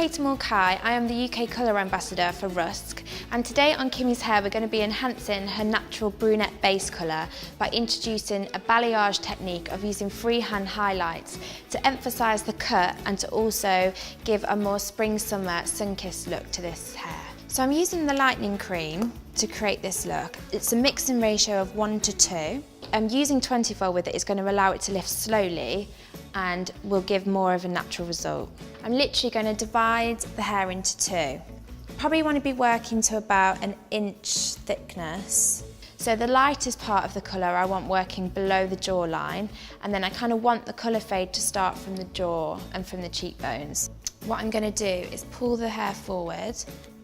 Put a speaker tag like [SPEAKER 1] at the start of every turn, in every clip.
[SPEAKER 1] Katie Mulcahy. I am the UK Colour Ambassador for RUSK, and today on Kimmy's hair we're going to be enhancing her natural brunette base colour by introducing a balayage technique of using freehand highlights to emphasise the cut and to also give a more spring-summer sun-kissed look to this hair. So I'm using the lightening cream to create this look. It's a mixing ratio of 1:2. Using 24 with it is going to allow it to lift slowly and will give more of a natural result. I'm literally going to divide the hair into two. Probably want to be working to about 1 inch thickness. So the lightest part of the colour I want working below the jawline, and then I kind of want the colour fade to start from the jaw and from the cheekbones. What I'm going to do is pull the hair forward,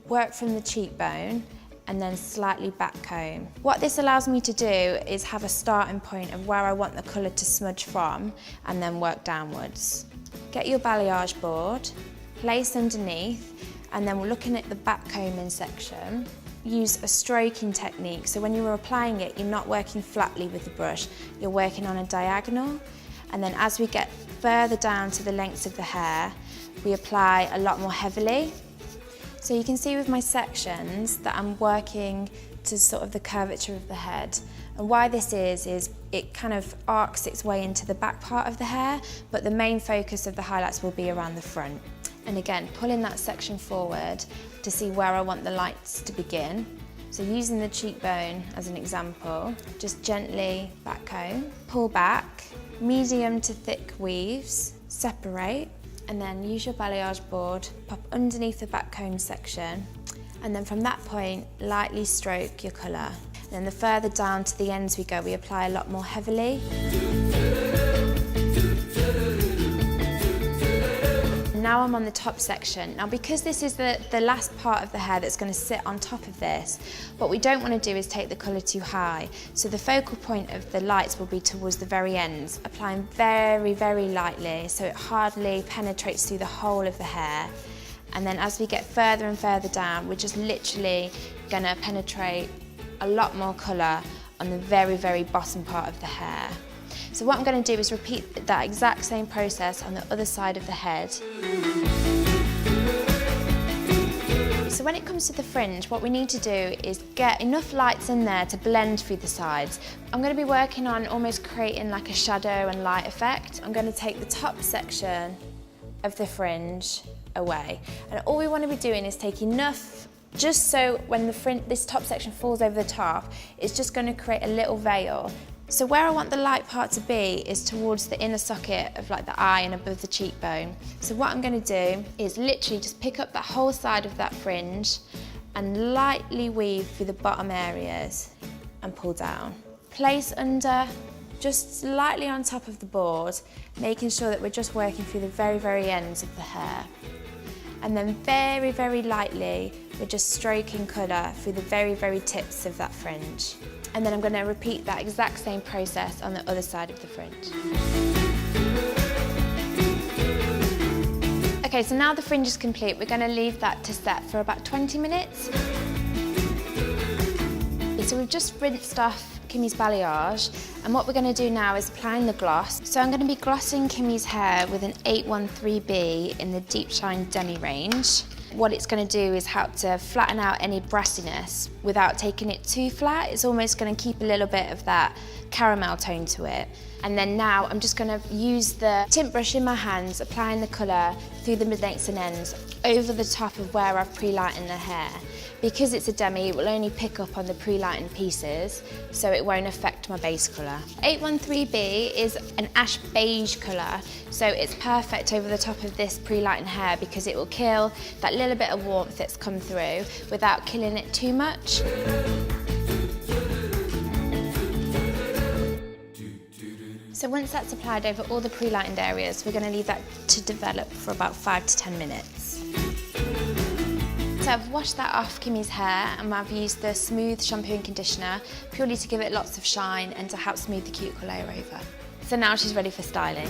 [SPEAKER 1] work from the cheekbone, and then slightly back comb. What this allows me to do is have a starting point of where I want the colour to smudge from and then work downwards. Get your balayage board, place underneath, and then we're looking at the back combing section. Use a stroking technique, so when you're applying it, you're not working flatly with the brush, you're working on a diagonal. And then as we get further down to the lengths of the hair, we apply a lot more heavily. So you can see with my sections that I'm working to sort of the curvature of the head. And why this is it kind of arcs its way into the back part of the hair, but the main focus of the highlights will be around the front. And again, pulling that section forward to see where I want the lights to begin. So using the cheekbone as an example, just gently back comb, pull back, medium to thick weaves, separate, and then use your balayage board, pop underneath the back comb section, and then from that point, lightly stroke your colour. And then the further down to the ends we go, we apply a lot more heavily. Now I'm on the top section. Now because this is the last part of the hair that's going to sit on top of this, what we don't want to do is take the colour too high. So the focal point of the lights will be towards the very ends, applying very, very lightly so it hardly penetrates through the whole of the hair. And then as we get further and further down, we're just literally going to penetrate a lot more colour on the very, very bottom part of the hair. So what I'm going to do is repeat that exact same process on the other side of the head. So when it comes to the fringe, what we need to do is get enough lights in there to blend through the sides. I'm going to be working on almost creating like a shadow and light effect. I'm going to take the top section of the fringe away. And all we want to be doing is take enough just so when this top section falls over the top, it's just going to create a little veil. So where I want the light part to be is towards the inner socket of like the eye and above the cheekbone. So what I'm going to do is literally just pick up that whole side of that fringe and lightly weave through the bottom areas and pull down. Place under, just slightly on top of the board, making sure that we're just working through the very, very ends of the hair. And then very, very lightly, we're just stroking colour through the very, very tips of that fringe. And then I'm going to repeat that exact same process on the other side of the fringe. Okay, so now the fringe is complete, we're going to leave that to set for about 20 minutes. So we've just rinsed off Kimmy's balayage, and what we're going to do now is applying the gloss. So I'm going to be glossing Kimmy's hair with an 813B in the Deepshine Demi range. What it's going to do is help to flatten out any brassiness without taking it too flat. It's almost going to keep a little bit of that caramel tone to it. And then now I'm just going to use the tint brush in my hands, applying the colour through the midlengths and ends over the top of where I've pre-lightened the hair. Because it's a demi, it will only pick up on the pre-lightened pieces, so it won't affect my base colour. 813B is an ash beige colour, so it's perfect over the top of this pre-lightened hair because it will kill that little bit of warmth that's come through without killing it too much. So once that's applied over all the pre-lightened areas, we're going to leave that to develop for about 5 to 10 minutes. So I've washed that off Kimmy's hair and I've used the Smooth shampoo and conditioner purely to give it lots of shine and to help smooth the cuticle layer over. So now she's ready for styling.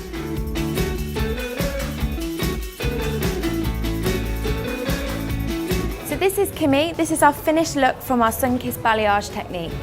[SPEAKER 1] So this is Kimmy. This is our finished look from our sun-kissed balayage technique.